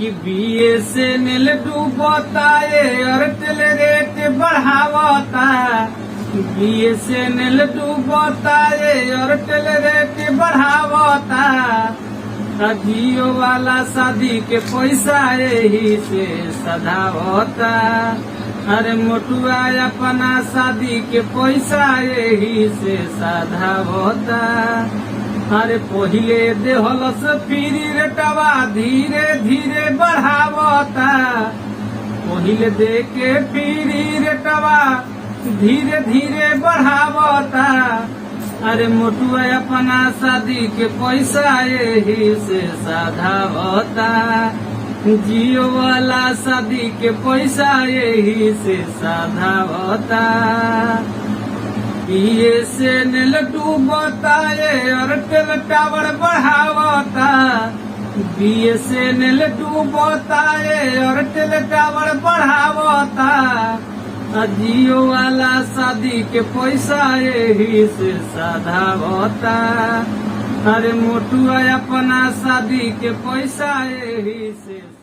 कि BSNL डूबता Airtel rate बढ़ावता। BSNL डूबता एयरटेल रेट बढ़ावता। जियो वाला शादी के पैसा यही से सधावता। अरे मोटुआ अपना शादी के पैसा यही से सधावता। अरे पहिले देहलस फ्री रेटवा धीरे धीरे बढ़ावता। पहिले दे के फ्री रेटवा धीरे धीरे बढ़ावता। अरे मोटुआ अपना शादी के पैसा यही से सधावता। जियो वाला शादी के पैसा यही से सधावता। BSNL डूबता एयरटेल टावर बढ़ावता। BSNL डूबता एयरटेल टावर बढ़ावता। जियो वाला शादी के पैसा यही से सधावता। अरे मोटुआ अपना शादी के पैसा यही से